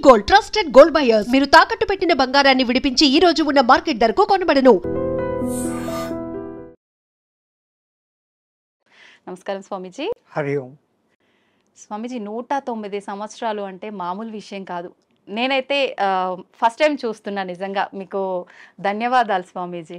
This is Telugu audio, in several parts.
గోల్డ్ ట్రస్టెడ్ గోల్డ్ బయర్స్ మీరు తాకట్టు పెట్టిన బంగారాన్ని విడిపించి ఈ రోజు ఉన్న మార్కెట్ ధరకు కొనబడను. నమస్కారం స్వామీజీ. హరి ఓం. స్వామీజీ 109 సంవత్సరాలు అంటే మామూలు విషయం కాదు. నేనైతే ఫస్ట్ టైం చూస్తున్నా. నిజంగా మీకు ధన్యవాదాలు స్వామీజీ.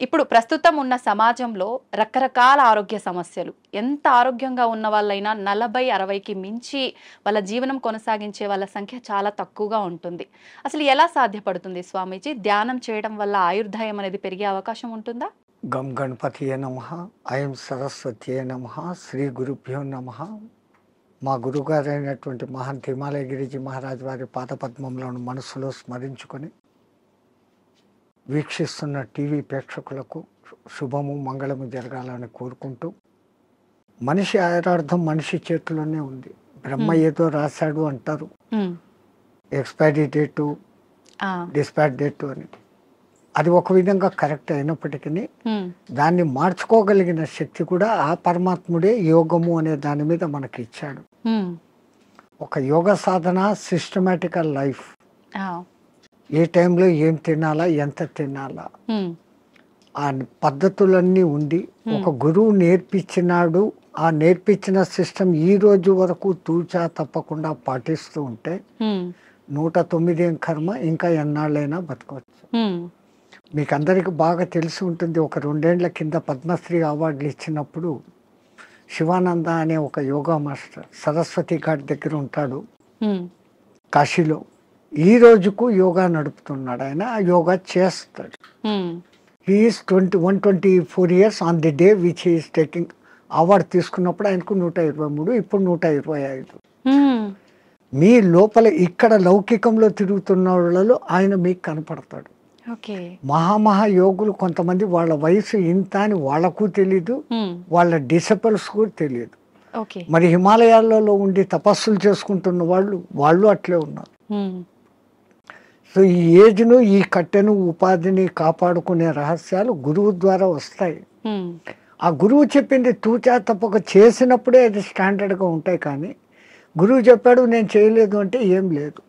ఇప్పుడు ప్రస్తుతం ఉన్న సమాజంలో రకరకాల ఆరోగ్య సమస్యలు, ఎంత ఆరోగ్యంగా ఉన్న వాళ్ళైనా 40-60కి మించి వాళ్ళ జీవనం కొనసాగించే వాళ్ళ సంఖ్య చాలా తక్కువగా ఉంటుంది. అసలు ఎలా సాధ్యపడుతుంది స్వామీజీ? ధ్యానం చేయడం వల్ల ఆయుర్దాయం అనేది పెరిగే అవకాశం ఉంటుందా? గం గణపతియే నమః, ఐం సరస్వతియే నమః, శ్రీ గురుభ్యో నమః. మా గురుగారైనటువంటి మహంత్ హిమాలయ గిరిజీ మహారాజ్ వారి పాదపద్మంలోని మనసులో స్మరించుకొని వీక్షిస్తున్న టీవీ ప్రేక్షకులకు శుభము మంగళము జరగాలని కోరుకుంటూ, మనిషి ఆయురార్థం మనిషి చేతిలోనే ఉంది. బ్రహ్మ ఏదో రాశాడు అంటారు, ఎక్స్పైరీ డేటు డిస్పాచ్ డేటు అని. అది ఒక విధంగా కరెక్ట్ అయినప్పటికీ దాన్ని మార్చుకోగలిగిన శక్తి కూడా ఆ పరమాత్ముడే యోగము అనే దాని మీద మనకి ఇచ్చాడు. ఒక యోగ సాధన, సిస్టమేటికల్ లైఫ్, ఏ టైంలో ఏం తినాలా, ఎంత తినాలా, ఆ పద్ధతులన్నీ ఉండి ఒక గురువు నేర్పించినాడు. ఆ నేర్పించిన సిస్టమ్ ఈ రోజు వరకు తూచా తప్పకుండా పాటిస్తూ ఉంటే 109 కర్మ ఇంకా ఎన్నాళ్ళైనా బతకవచ్చు. మీకు అందరికి బాగా తెలిసి ఉంటుంది, ఒక 2 ఏళ్ల కింద పద్మశ్రీ అవార్డులు ఇచ్చినప్పుడు శివానంద అనే ఒక యోగా మాస్టర్ సరస్వతి ఘాట్ దగ్గర ఉంటాడు కాశీలో. ఈ రోజుకు యోగా నడుపుతున్నాడు ఆయన. ఆ యోగా చేస్తాడు. He's 124 years on the day which he's taking award. తీసుకున్నప్పుడు ఆయనకు 123, ఇప్పుడు 125. మీ లోపల ఇక్కడ లౌకికంలో తిరుగుతున్న వాళ్ళలో ఆయన మీకు కనపడతాడు. మహామహా యోగులు కొంతమంది వాళ్ళ వయసు ఇంత అని వాళ్ళకు తెలీదు, వాళ్ళ డిసిపుల్స్ కూడా తెలియదు. మరి హిమాలయాలలో ఉండి తపస్సులు చేసుకుంటున్న వాళ్ళు అట్లే ఉన్నారు. సో ఈ ఏజ్ను, ఈ కట్టెను, ఉపాధిని కాపాడుకునే రహస్యాలు గురువు ద్వారా వస్తాయి. ఆ గురువు చెప్పింది తూచా తప్పక చేసినప్పుడే అది స్టాండర్డ్గా ఉంటాయి. కానీ గురువు చెప్పాడు నేను చేయలేదు అంటే ఏం లేదు.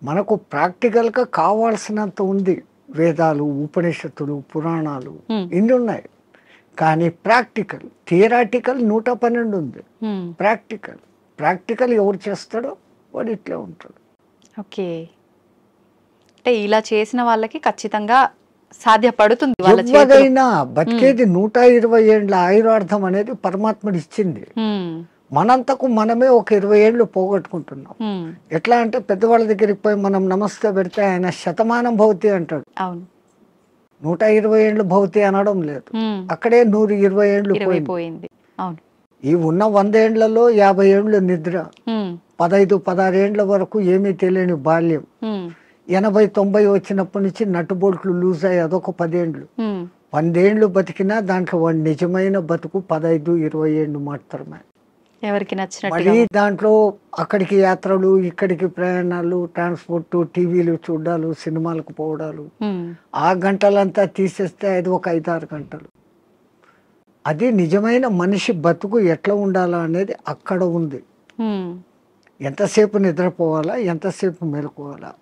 మనకు ప్రాక్టికల్గా కావాల్సినంత ఉంది. వేదాలు, ఉపనిషత్తులు, పురాణాలు ఇన్ని ఉన్నాయి. కానీ ప్రాక్టికల్, థియరాటికల్ 112 ఉంది. ప్రాక్టికల్ ఎవరు చేస్తాడో వాడు ఇట్లే ఉంటాడు. ఓకే, అంటే ఇలా చేసిన వాళ్ళకి ఖచ్చితంగా సాధ్యపడుతుంది. ఎవరైనా బతికేది 120 ఏళ్ళ ఆయురార్థం అనేది పరమాత్ముడు ఇచ్చింది. మనంతకు మనమే ఒక 20 ఏళ్ళు పోగొట్టుకుంటున్నాం. ఎట్లా అంటే పెద్దవాళ్ళ దగ్గరికి పోయి మనం నమస్తే పెడితే ఆయన శతమానం భవతి అంటాడు. 120 ఏళ్ళు భవతి అనడం లేదు. అక్కడే 120 ఏళ్ళు పోయింది. ఈ ఉన్న 100 ఏళ్లలో 50 ఏళ్ళు నిద్ర, 15-16 ఏళ్ల వరకు ఏమీ తెలియని బాల్యం, 80-90 వచ్చినప్పటి నుంచి నట్టుబోట్లు లూజ్ అయ్యి అదొక 10 ఏళ్ళు. 100 ఏళ్ళు బతికినా దాంట్లో వాడి నిజమైన బతుకు 15-20 ఏళ్ళు మాత్రమే. ఎవరికి నచ్చినట్టు మళ్ళీ దాంట్లో అక్కడికి యాత్రలు, ఇక్కడికి ప్రయాణాలు, ట్రాన్స్పోర్ట్, టీవీలు చూడాలు, సినిమాలకు పోవడాలు, ఆ గంటలంతా తీసేస్తే అది ఒక 5-6 గంటలు. అది నిజమైన మనిషి బతుకు ఎట్లా ఉండాలా అనేది అక్కడ ఉంది. ఎంతసేపు నిద్రపోవాలా, ఎంతసేపు మేలుకోవాలా.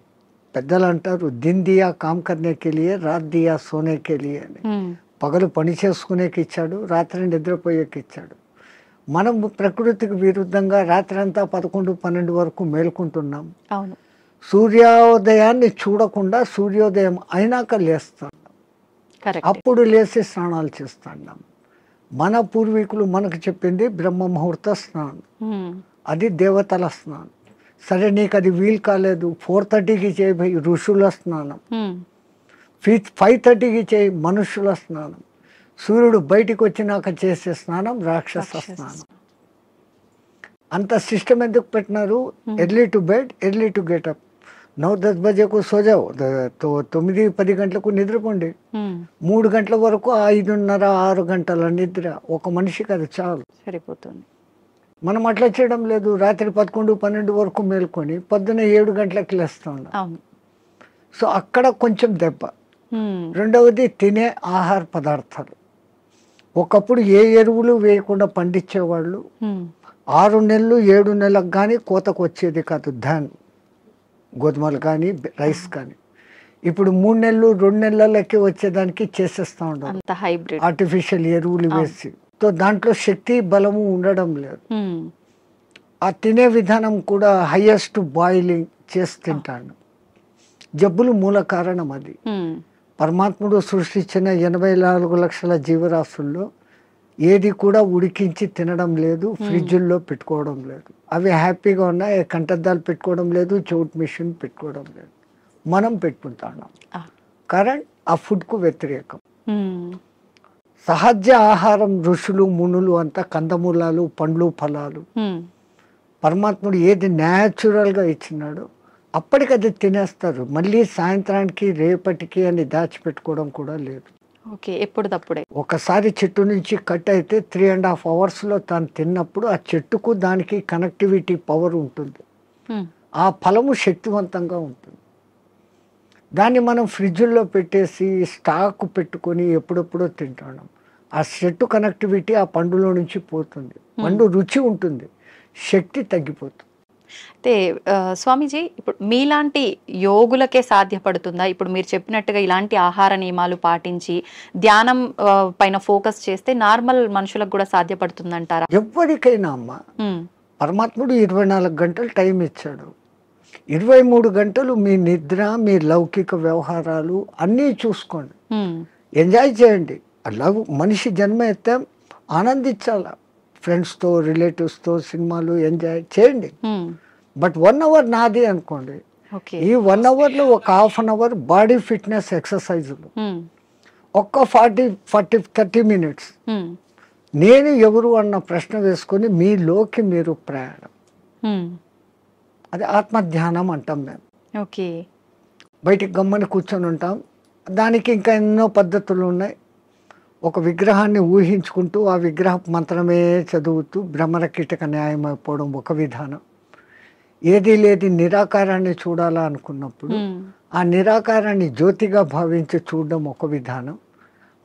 పెద్దలు అంటారు దిన్ దియా కామ్ కర్నేకి లియే, రాత్ దియా సోనేకి లియే అని. పగలు పని చేసుకునేకి ఇచ్చాడు, రాత్రి నిద్రపోయేకి ఇచ్చాడు. మనం ప్రకృతికి విరుద్ధంగా రాత్రి అంతా 11-12 వరకు మేలుకుంటున్నాం. సూర్యోదయాన్ని చూడకుండా సూర్యోదయం అయినాక లేస్తాం. అప్పుడు లేచి స్నానాలు చేస్తున్నాం. మన పూర్వీకులు మనకు చెప్పింది బ్రహ్మ ముహూర్త స్నానం, అది దేవతల స్నానం. సరే నీకు అది వీలు కాలేదు, 4:30కి చేయి ఋషుల స్నానం, 5:30కి చేయి మనుషుల స్నానం, సూర్యుడు బయటికి వచ్చినాక చేసే స్నానం రాక్షస స్నానం. అంత సిస్టమ్ ఎందుకు పెట్టినారు? Early to bed, early to get up. 9-10 బజేకు సోజావు, 9-10 గంటలకు నిద్రపోండి. 3 గంటల వరకు 5:30-6 గంటల నిద్ర ఒక మనిషికి అది చాలు, సరిపోతుంది. మనం అట్లా చేయడం లేదు. రాత్రి 11-12 వరకు మేల్కొని పొద్దున్న 7 గంటలకు లేస్తా ఉన్నాం. సో అక్కడ కొంచెం దెబ్బ. రెండవది తినే ఆహార పదార్థాలు. ఒకప్పుడు ఏ ఎరువులు వేయకుండా పండించేవాళ్ళు. 6 నెలలు 7 నెలలకు కానీ కోతకు వచ్చేది కాదు ధాన్, గోధుమలు కానీ రైస్ కానీ. ఇప్పుడు 3 నెలలు 2 నెలలకి వచ్చేదానికి చేసేస్తూ ఉంటాం అంత హైబ్రిడ్ ఆర్టిఫిషియల్ ఎరువులు వేసి. సో దాంట్లో శక్తి బలము ఉండడం లేదు. ఆ తినే విధానం కూడా హైయెస్ట్ బాయిలింగ్ చేసి తింటాను. జబ్బులు మూల కారణం అది. పరమాత్ముడు సృష్టించిన 84 లక్షల జీవరాశుల్లో ఏది కూడా ఉడికించి తినడం లేదు, ఫ్రిడ్జుల్లో పెట్టుకోవడం లేదు. అవి హ్యాపీగా ఉన్నాయి, కంటద్దాలు పెట్టుకోవడం లేదు, చోట్ మిషన్ పెట్టుకోవడం లేదు. మనం పెట్టుకుంటున్నాం. కరెంట్ ఆ ఫుడ్కు వ్యతిరేకం. సహజ ఆహారం ఋషులు మునులు అంతా కందమూలాలు, పండ్లు, ఫలాలు. పరమాత్ముడు ఏది న్యాచురల్గా ఇచ్చినాడో అప్పటికది తినేస్తారు. మళ్ళీ సాయంత్రానికి రేపటికి అని దాచిపెట్టుకోవడం కూడా లేదు. ఓకే, ఎప్పుడు తప్పుడే. ఒకసారి చెట్టు నుంచి కట్ అయితే 3.5 అవర్స్లో తాను తిన్నప్పుడు ఆ చెట్టుకు దానికి కనెక్టివిటీ పవర్ ఉంటుంది. ఆ ఫలము శక్తివంతంగా ఉంటుంది. దాన్ని మనం ఫ్రిడ్జ్లో పెట్టేసి స్టాక్ పెట్టుకొని ఎప్పుడెప్పుడో తింటున్నాం. ఆ చెట్టు కనెక్టివిటీ ఆ పండులో నుంచి పోతుంది. పండు రుచి ఉంటుంది, శక్తి తగ్గిపోతుంది. అయితే స్వామీజీ, ఇప్పుడు మీలాంటి యోగులకే సాధ్యపడుతుందా? ఇప్పుడు మీరు చెప్పినట్టుగా ఇలాంటి ఆహార నియమాలు పాటించి ధ్యానం పైన ఫోకస్ చేస్తే నార్మల్ మనుషులకు కూడా సాధ్యపడుతుందంటారా? ఎవరికైనా అమ్మ, పరమాత్ముడు 24 గంటలు టైం ఇచ్చాడు. 23 గంటలు మీ నిద్ర, మీ లౌకిక వ్యవహారాలు అన్నీ చూసుకోండి, ఎంజాయ్ చేయండి. మనిషి జన్మ ఎత్తే ఆనందించాల. ఫ్రెండ్స్తో, రిలేటివ్స్తో సినిమాలు ఎంజాయ్ చేయండి. బట్ 1 అవర్ నాది అనుకోండి. ఈ 1 అవర్లో ఒక ½ అన్ అవర్ బాడీ ఫిట్నెస్ ఎక్సర్సైజులు, ఒక్క 40-30 మినిట్స్ నేను ఎవరు అన్న ప్రశ్న వేసుకొని మీలోకి మీరు ప్రయాణం. అది ఆత్మధ్యానం అంటాం మేము. ఓకే, బయటికి గమ్మని కూర్చొని ఉంటాం. దానికి ఇంకా ఎన్నో పద్ధతులు ఉన్నాయి. ఒక విగ్రహాన్ని ఊహించుకుంటూ ఆ విగ్రహ మంత్రమే చదువుతూ భ్రమర కీటక న్యాయం అయిపోవడం ఒక విధానం. ఏది లేది నిరాకారాన్ని చూడాలా అనుకున్నప్పుడు ఆ నిరాకారాన్ని జ్యోతిగా భావించి చూడడం ఒక విధానం.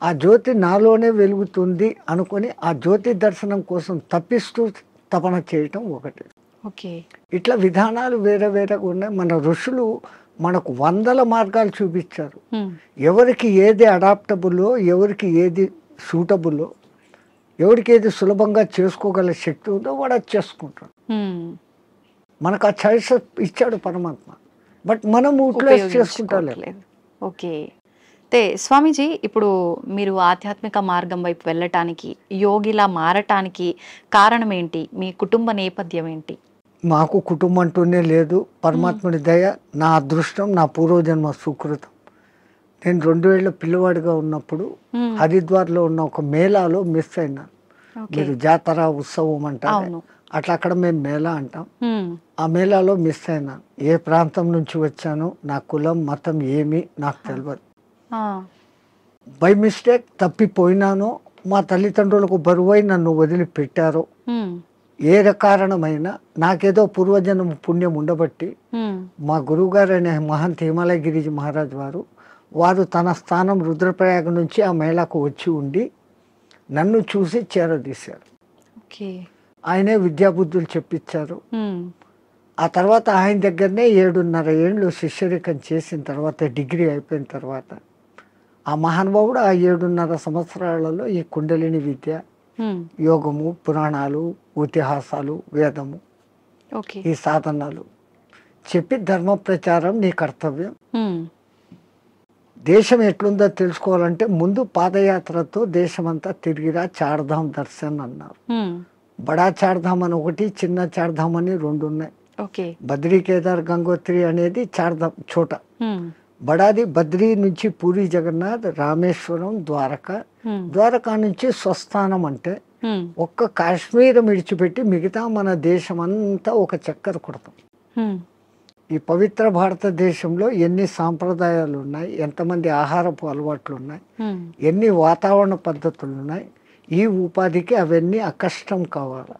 ఆ జ్యోతి నాలోనే వెలుగుతుంది అనుకొని ఆ జ్యోతి దర్శనం కోసం తప్పిస్తూ తపన చేయటం ఒకటి. ఓకే, ఇట్లా విధానాలు వేరే వేరేగా ఉన్నాయి. మన ఋషులు మనకు 100 మార్గాలు చూపించారు. ఎవరికి ఏది అడాప్టబుల్లో, ఎవరికి ఏది సూటబుల్లో, ఎవరికి ఏది సులభంగా చేసుకోగల శక్తి ఉందో వాడు అది చేసుకుంటాడు. మనకు ఆ చాయిస్ ఇచ్చాడు పరమాత్మ. బట్ మనం యూటిలైజ్ చేసుకుంటలేదు. ఓకే. అయితే స్వామీజీ, ఇప్పుడు మీరు ఆధ్యాత్మిక మార్గం వైపు వెళ్ళటానికి, యోగిలా మారటానికి కారణం ఏంటి? మీ కుటుంబ నేపథ్యం ఏంటి? మాకు కుటుంబం అంటూనే లేదు. పరమాత్ముడి దయ, నా అదృష్టం, నా పూర్వజన్మ సుకృతం. నేను 2 ఏళ్ల పిల్లవాడిగా ఉన్నప్పుడు హరిద్వార్లో ఉన్న ఒక మేళాలో మిస్ అయినాను. మీరు జాతర ఉత్సవం అంటారు, అట్లా అక్కడ మేము మేళా అంటాం. ఆ మేళాలో మిస్ అయినాను. ఏ ప్రాంతం నుంచి వచ్చానో, నా కులం మతం ఏమి నాకు తెలియదు. బై మిస్టేక్ తప్పిపోయినానో, మా తల్లిదండ్రులకు బరువై నన్ను వదిలిపెట్టారో, ఏ కారణమైనా నాకేదో పూర్వజన్మ పుణ్యం ఉండబట్టి మా గురువుగారు అనే మహంత్ హిమాలయగిరి మహారాజ్ వారు తన స్థానం రుద్రప్రయాగ నుంచి ఆ మేళాకు వచ్చి ఉండి నన్ను చూసి చేరదీశారు. ఆయనే విద్యాబుద్ధులు చెప్పించారు. ఆ తర్వాత ఆయన దగ్గరనే 7.5 ఏళ్ళు శిష్యరికం చేసిన తర్వాత, డిగ్రీ అయిపోయిన తర్వాత ఆ మహానుభావుడు ఆ 7.5 సంవత్సరాలలో ఈ కుండలిని విద్య, యోగము, పురాణాలు, ఇతిహాసాలు, వేదము, ఈ సాధనాలు చెప్పి ధర్మ ప్రచారం నీ కర్తవ్యం. దేశం ఎట్లుందో తెలుసుకోవాలంటే ముందు పాదయాత్రతో దేశమంతా తిరిగిరా, చార్ధామ్ దర్శన్ అన్నారు. బడా చార్ధామ్ అని ఒకటి, చిన్న చార్ధామ్ అని 2 ఉన్నాయి. బద్రీ, కేదార్, గంగోత్రి అనేది చార్ధామ్ చోట. బడాది బద్రీ నుంచి పూరి జగన్నాథ్, రామేశ్వరం, ద్వారకా, ద్వారకా నుంచి స్వస్థానం అంటే ఒక్క కాశ్మీర్ విడిచిపెట్టి మిగతా మన దేశం అంతా ఒక చక్కర కొడతాం. ఈ పవిత్ర భారతదేశంలో ఎన్ని సాంప్రదాయాలు ఉన్నాయి, ఎంతమంది ఆహారపు అలవాట్లు ఉన్నాయి, ఎన్ని వాతావరణ పద్ధతులు ఉన్నాయి. ఈ ఉపాధికి అవన్నీ అకష్టం కావాలా.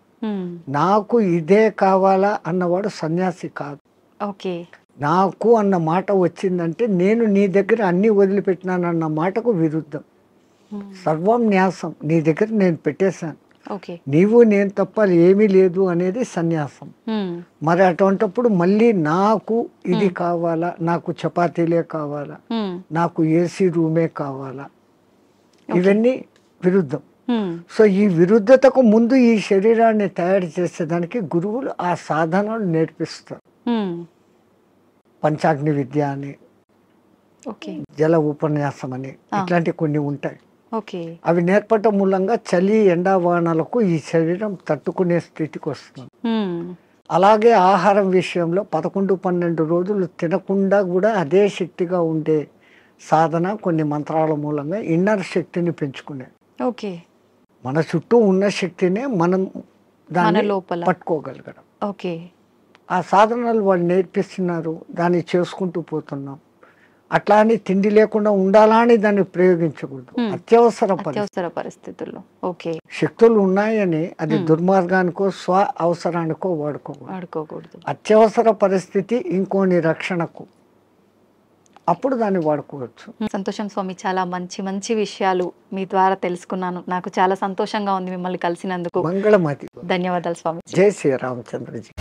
నాకు ఇదే కావాలా అన్నవాడు సన్యాసి కాదు. నాకు అన్న మాట వచ్చిందంటే నేను నీ దగ్గర అన్ని వదిలిపెట్టినానన్న మాటకు విరుద్ధం. సర్వం న్యాసం, నీ దగ్గర నేను పెట్టేశాను, ఓకే. నీవు నేను తప్ప ఏమీ లేదు అనేది సన్యాసం. మరి అటువంటిప్పుడు మళ్ళీ నాకు ఇది కావాలా, నాకు చపాతీలే కావాలా, నాకు ఏసీ రూమే కావాలా, ఇవన్నీ విరుద్ధం. సో ఈ విరుద్ధతకు ముందు ఈ శరీరాన్ని తయారు చేసేదానికి గురువులు ఆ సాధనలు నేర్పిస్తారు. పంచాగ్ని విద్య అని, జల ఉపన్యాసం అని, ఇట్లాంటి కొన్ని ఉంటాయి. అవి నేర్పటం మూలంగా చలి ఎండావానలకు ఈ శరీరం తట్టుకునే స్థితికి వస్తుంది. అలాగే ఆహారం విషయంలో 11-12 రోజులు తినకుండా కూడా అదే శక్తిగా ఉండే సాధన కొన్ని మంత్రాల మూలంగా ఇన్నర్ శక్తిని పెంచుకునే. మన చుట్టూ ఉన్న శక్తినే మనం దాన్ని పట్టుకోగలగడం. ఆ సాధనలు వాళ్ళు నేర్పిస్తున్నారు, దాన్ని చేసుకుంటూ పోతున్నాం. అట్లా అని తిండి లేకుండా ఉండాలా అని దాన్ని ప్రయోగించకూడదు. అత్యవసర పరిస్థితుల్లో శక్తులు ఉన్నాయని అది దుర్మార్గానికో స్వ అవసరానికో వాడుకోకూడదు. అత్యవసర పరిస్థితి ఇంకోని రక్షణకు, అప్పుడు దాన్ని వాడుకోవచ్చు. సంతోషం స్వామి, చాలా మంచి మంచి విషయాలు మీ ద్వారా తెలుసుకున్నాను. నాకు చాలా సంతోషంగా ఉంది మిమ్మల్ని కలిసినందుకు. మంగళమతి. ధన్యవాదాలు స్వామి. జై శ్రీ రామచంద్రజీ.